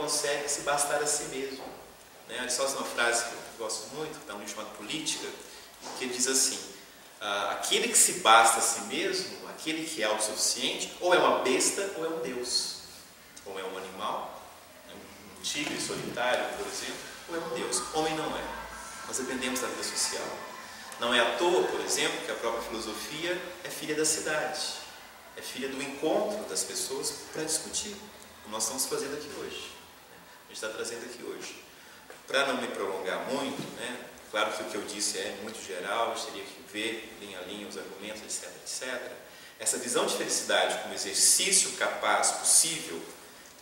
consegue se bastar a si mesmo. Né? Aristóteles tem uma frase que eu gosto muito, que está um livro chamado Política, que ele diz assim: aquele que se basta a si mesmo, aquele que é autossuficiente, ou é uma besta ou é um deus. Ou é um animal, um tigre solitário, por exemplo, ou é um deus. Homem não é. Nós dependemos da vida social. Não é à toa, por exemplo, que a própria filosofia é filha da cidade. É filha do encontro das pessoas para discutir, como nós estamos fazendo aqui hoje. A gente está trazendo aqui hoje. Para não me prolongar muito, né? Claro que o que eu disse é muito geral, eu teria que ver linha a linha os argumentos, etc, etc. Essa visão de felicidade como exercício capaz, possível,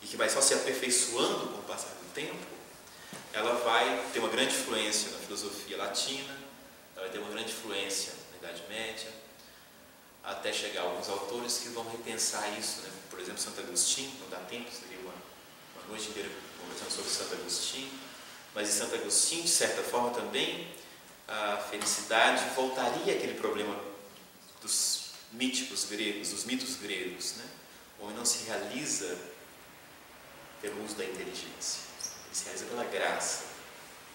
e que vai só se aperfeiçoando com o passar do tempo, ela vai ter uma grande influência na filosofia latina, ela vai ter uma grande influência na Idade Média, até chegar a alguns autores que vão repensar isso, né? Por exemplo, Santo Agostinho, não dá tempo, seria uma noite inteira conversando sobre Santo Agostinho, mas em Santo Agostinho, de certa forma também, a felicidade voltaria àquele problema dos míticos gregos, dos mitos gregos, né? O homem não se realiza pelo uso da inteligência, ele se realiza pela graça.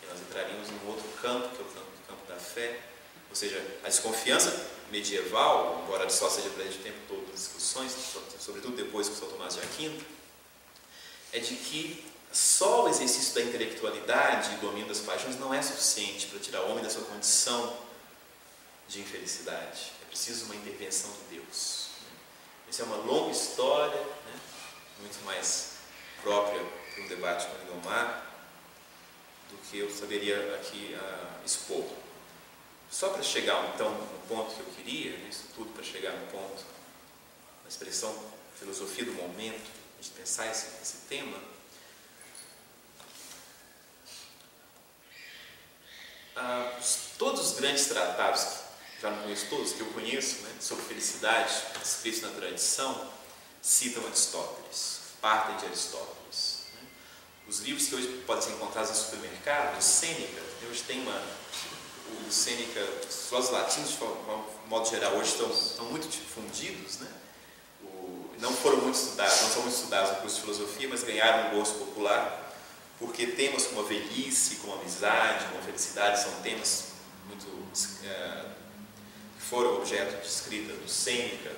E nós entraríamos num outro campo, que é o campo da fé, ou seja, a desconfiança medieval, embora ele só seja presente o tempo todo nas discussões, sobretudo depois com São Tomás de Aquino, é de que só o exercício da intelectualidade e o domínio das paixões não é suficiente para tirar o homem da sua condição de infelicidade. É preciso uma intervenção de Deus. Essa é uma longa história, né? Muito mais própria para um debate com Lindomar do que eu saberia aqui expor. Só para chegar então no ponto que eu queria, isso tudo para chegar no ponto, na expressão filosofia do momento, a gente pensar esse tema, todos os grandes tratados, já não conheço todos, que eu conheço, né, sobre felicidade, escritos na tradição, citam Aristóteles, partem de Aristóteles. Né? Os livros que hoje podem ser encontrados no supermercado, do Sêneca, hoje tem o Sêneca, os filósofos latinos, de modo geral, hoje estão muito difundidos, né? Não foram muito estudados, não são muito estudados no curso de filosofia, mas ganharam um gosto popular, porque temas como a velhice, como a amizade, como a felicidade, são temas muito que foram objeto de escrita do Sêneca,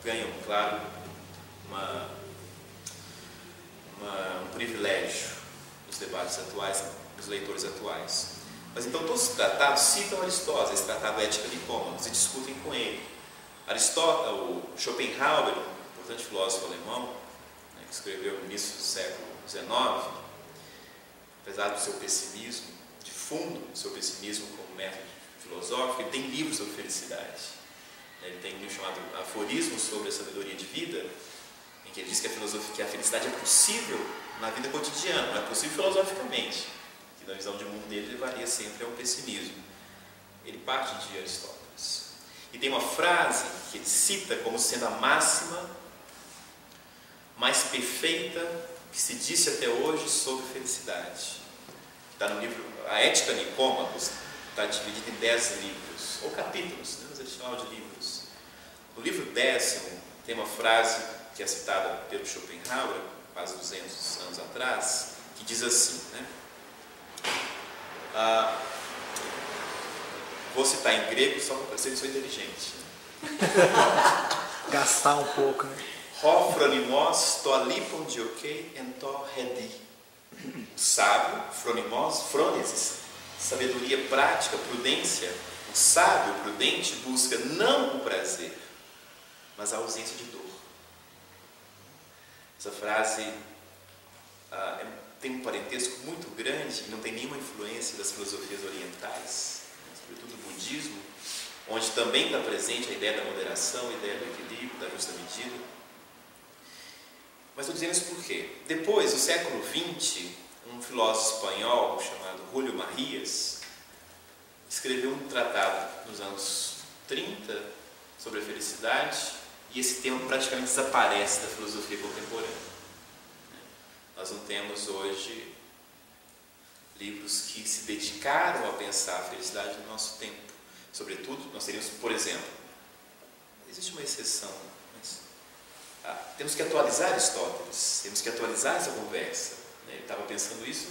ganham, claro, um privilégio nos debates atuais, nos leitores atuais. Mas então todos os tratados citam Aristóteles, esse tratado Ética Nicômaco, se discutem com ele. Aristóteles, o Schopenhauer, um importante filósofo alemão, né, que escreveu no início do século XIX, apesar do seu pessimismo, de fundo, do seu pessimismo como método filosófico, ele tem livros sobre felicidade. Ele tem um livro chamado Aforismos sobre a Sabedoria de Vida, em que ele diz que a felicidade é possível na vida cotidiana, não é possível filosoficamente, que na visão de mundo dele levaria sempre a um pessimismo. Ele parte de Aristóteles. E tem uma frase que ele cita como sendo a máxima mais perfeita que se disse até hoje sobre felicidade. Está no livro A Ética Nicômacos, está dividido em 10 livros, ou capítulos, né? Mas a gente chama de livros. No livro 10º tem uma frase que é citada pelo Schopenhauer, quase 200 anos atrás, que diz assim, né? Vou citar em grego só para parecer que sou inteligente. Gastar um pouco, né? Ho phronimos to alipon diokei en to redi. O sábio, phronimos, phronesis, sabedoria prática, prudência. O sábio, prudente, busca não o prazer, mas a ausência de dor. Essa frase tem um parentesco muito grande e não tem nenhuma influência das filosofias orientais, sobretudo do budismo, onde também está presente a ideia da moderação, a ideia do equilíbrio, da justa medida. Mas estou dizendo isso por quê? Depois, no século XX, um filósofo espanhol chamado Julio Marías escreveu um tratado nos anos 30 sobre a felicidade, e esse tema praticamente desaparece da filosofia contemporânea. Nós não temos hoje livros que se dedicaram a pensar a felicidade no nosso tempo. Sobretudo, nós teríamos, por exemplo, existe uma exceção, mas temos que atualizar Aristóteles, temos que atualizar essa conversa. Né? Ele estava pensando isso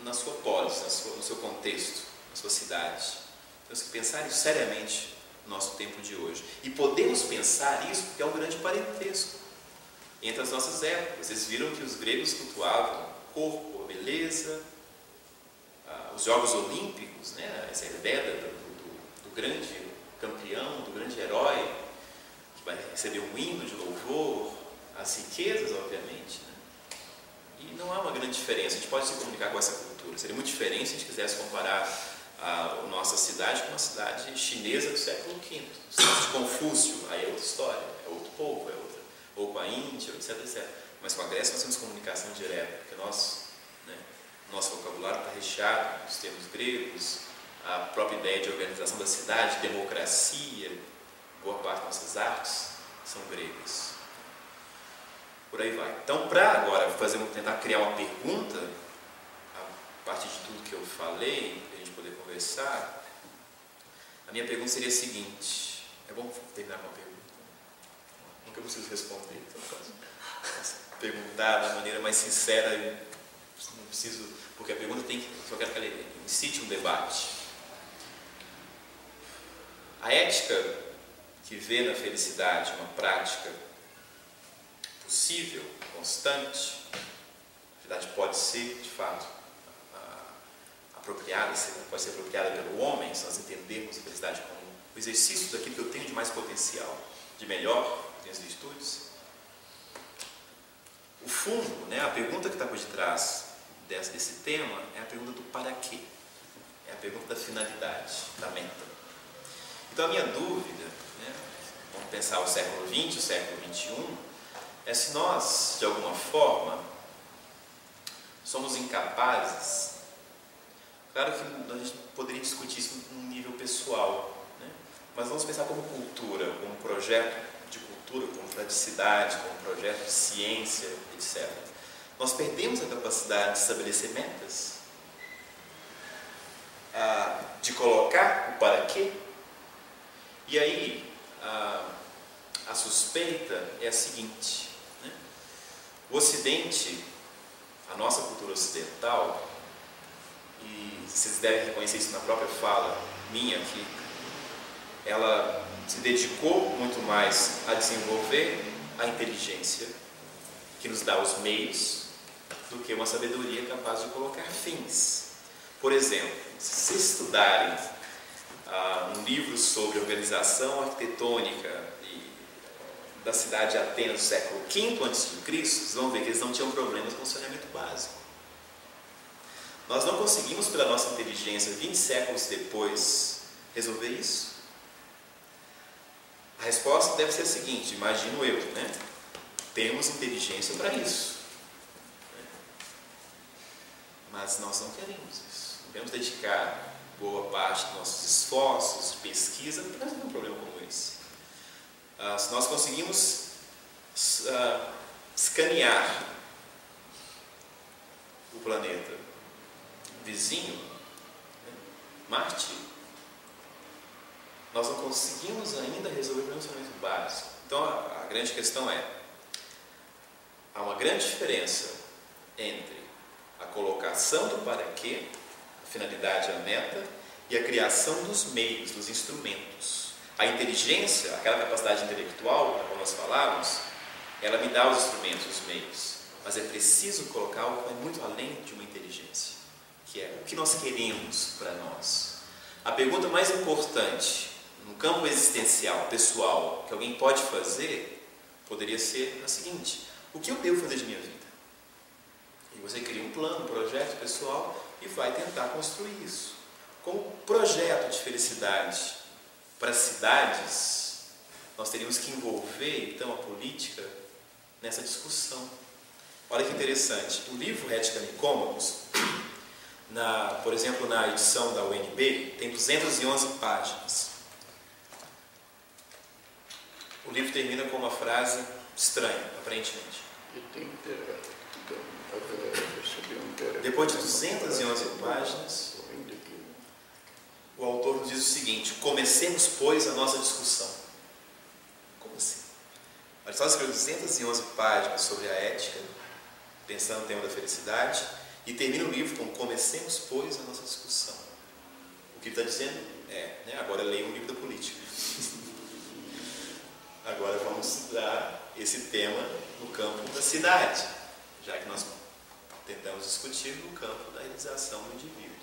na sua polis, no seu contexto, na sua cidade. Temos que pensar isso seriamente no nosso tempo de hoje. E podemos pensar isso porque é um grande parentesco entre as nossas épocas. Vocês viram que os gregos cultuavam o corpo, a beleza, os Jogos Olímpicos, né? Essa ideia do grande campeão, do grande herói, que vai receber um hino de louvor, as riquezas, obviamente. Né? E não há uma grande diferença. A gente pode se comunicar com essa cultura. Seria muito diferente se a gente quisesse comparar a nossa cidade com uma cidade chinesa do século V. O cidade de Confúcio, aí é outra história, é outro povo, é outra. Ou com a Índia, etc, etc. Mas com a Grécia nós temos comunicação direta, porque nosso vocabulário está recheado dos termos gregos, a própria ideia de organização da cidade, democracia, boa parte das nossas artes são gregas. Por aí vai. Então, para agora tentar criar uma pergunta, a partir de tudo que eu falei, para a gente poder conversar, a minha pergunta seria a seguinte. É bom terminar com uma pergunta? Nunca eu preciso responder, então eu posso perguntar da maneira mais sincera, não preciso, porque a pergunta tem que, só quero que ela incite um debate. A ética que vê na felicidade uma prática possível, constante, a felicidade pode ser, de fato, apropriada, pode ser apropriada pelo homem, se nós entendermos a felicidade como o exercício daquilo que eu tenho de mais potencial, de melhor, as virtudes. O fundo, né, a pergunta que está por detrás desse tema é a pergunta do para quê, é a pergunta da finalidade, da meta. Então a minha dúvida, né, vamos pensar o século XX, o século XXI, é se nós, de alguma forma, somos incapazes. Claro que a gente poderia discutir isso num nível pessoal, né, mas vamos pensar como cultura, como projeto de cultura, como praticidade, como projeto de ciência, etc. Nós perdemos a capacidade de estabelecer metas, de colocar o para quê. E aí, a suspeita é a seguinte, né? O Ocidente, a nossa cultura ocidental, e vocês devem reconhecer isso na própria fala minha aqui, ela se dedicou muito mais a desenvolver a inteligência, que nos dá os meios, do que uma sabedoria capaz de colocar fins. Por exemplo, se vocês estudarem um livro sobre organização arquitetônica da cidade de Atenas do século V a.C., vocês vão ver que eles não tinham problemas com o saneamento básico. Nós não conseguimos, pela nossa inteligência, 20 séculos depois, resolver isso. A resposta deve ser a seguinte, imagino eu, né? Temos inteligência para isso. Mas nós não queremos isso. Não queremos dedicar boa parte dos nossos esforços de pesquisa para resolver um problema como esse. Se nós conseguimos escanear o planeta vizinho, né, Marte, nós não conseguimos ainda resolver o problema básico. Então a grande questão é, há uma grande diferença entre a colocação do para quê, a finalidade, a meta, e a criação dos meios, dos instrumentos. A inteligência, aquela capacidade intelectual da qual nós falávamos, ela me dá os instrumentos, os meios. Mas é preciso colocar algo que vai muito além de uma inteligência, que é o que nós queremos para nós. A pergunta mais importante, no campo existencial, pessoal, que alguém pode fazer, poderia ser a seguinte: o que eu devo fazer de minha vida? E você cria um plano, um projeto pessoal e vai tentar construir isso. Como projeto de felicidade para as cidades, nós teríamos que envolver, então, a política nessa discussão. Olha que interessante, o livro Ética Nicômacos, por exemplo, na edição da UNB, tem 211 páginas. O livro termina com uma frase estranha, aparentemente. Depois de 211 páginas, o autor nos diz o seguinte: comecemos, pois, a nossa discussão. Como assim? Aristóteles escreveu 211 páginas sobre a ética, pensando no tema da felicidade, e termina o livro com comecemos, pois, a nossa discussão. O que ele está dizendo é, né, agora leia um livro da política. Agora vamos estudar esse tema no campo da cidade, já que nós tentamos discutir no campo da realização do indivíduo.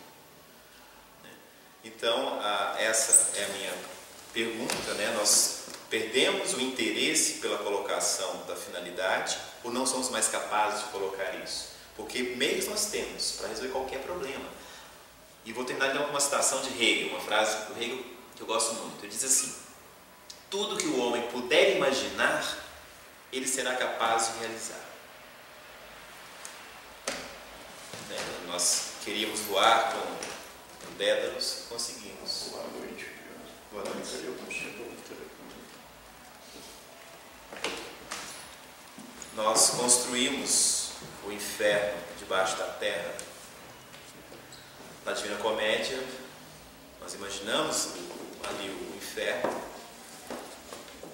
Então, essa é a minha pergunta, né? Nós perdemos o interesse pela colocação da finalidade ou não somos mais capazes de colocar isso? Porque meios nós temos para resolver qualquer problema. E vou terminar com uma citação de Hegel, uma frase do Hegel que eu gosto muito. Ele diz assim: tudo que o homem puder imaginar, ele será capaz de realizar. Nós queríamos voar com Dédalus, conseguimos. Boa noite. Boa noite. Nós construímos o inferno debaixo da terra. Na Divina Comédia, nós imaginamos ali o inferno,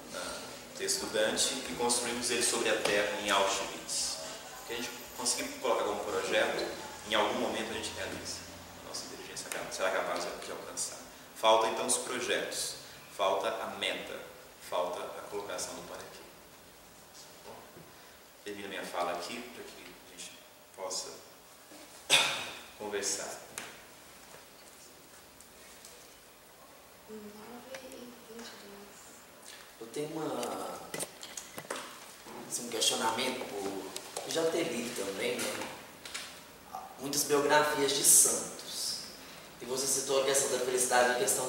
no texto do Dante, e construímos ele sobre a terra em Auschwitz. Que a gente conseguir colocar como projeto, em algum momento a gente realiza. A nossa inteligência será capaz de alcançar. Falta então os projetos, falta a meta, falta a colocação do paraquedas. Termino minha fala aqui para que a gente possa conversar. 9h22. Eu tenho um questionamento eu já ter lido também, né? Muitas biografias de santos. E você citou a questão da felicidade, a questão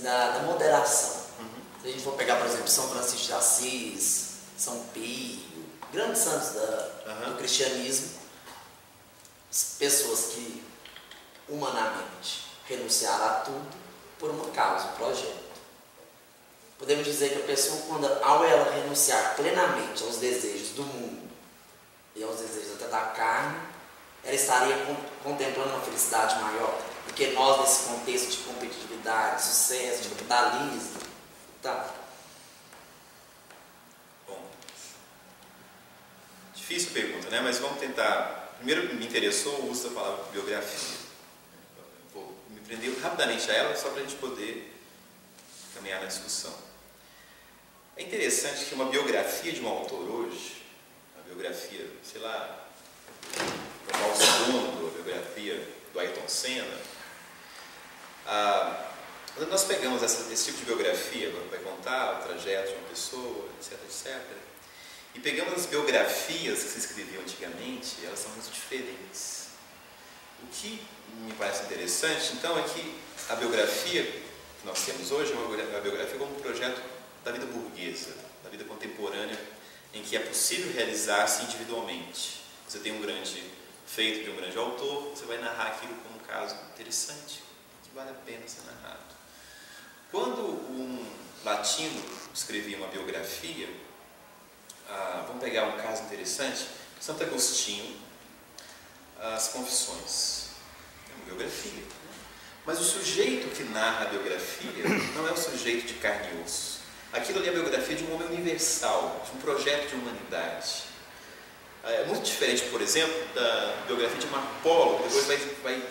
da moderação. Se a gente for pegar, por exemplo, São Francisco de Assis, São Pio, grandes santos do cristianismo, pessoas que humanamente renunciaram a tudo por uma causa, um projeto. Podemos dizer que a pessoa, ao ela renunciar plenamente aos desejos do mundo e aos desejos até da carne, ela estaria contemplando uma felicidade maior, porque nós, nesse contexto de competitividade, de sucesso, de capitalismo, tá? Bom, difícil pergunta, né? Mas vamos tentar. Primeiro me interessou o uso da palavra biografia. Vou me prender rapidamente a ela, só para a gente poder caminhar na discussão. É interessante que uma biografia de um autor hoje, a biografia, sei lá, do Paulo II, a biografia do Ayrton Senna, quando nós pegamos esse tipo de biografia, vai contar o trajeto de uma pessoa, etc, etc, e pegamos as biografias que se escreviam antigamente, elas são muito diferentes. O que me parece interessante, então, é que a biografia que nós temos hoje é uma biografia como um projeto da vida burguesa, da vida contemporânea, em que é possível realizar-se individualmente. Você tem um grande feito de um grande autor, você vai narrar aquilo como um caso interessante, que vale a pena ser narrado. Quando um latino escrevia uma biografia, vamos pegar um caso interessante, Santo Agostinho, as Confissões, é uma biografia. Mas o sujeito que narra a biografia não é o sujeito de carne e osso. Aquilo ali é a biografia de um homem universal, de um projeto de humanidade. É muito diferente, por exemplo, da biografia de Marco Polo, que depois vai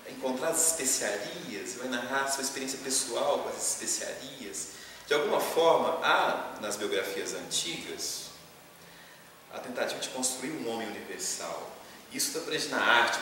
encontrar as especiarias, vai narrar a sua experiência pessoal com as especiarias. De alguma forma, há nas biografias antigas a tentativa de construir um homem universal. Isso está presente na arte.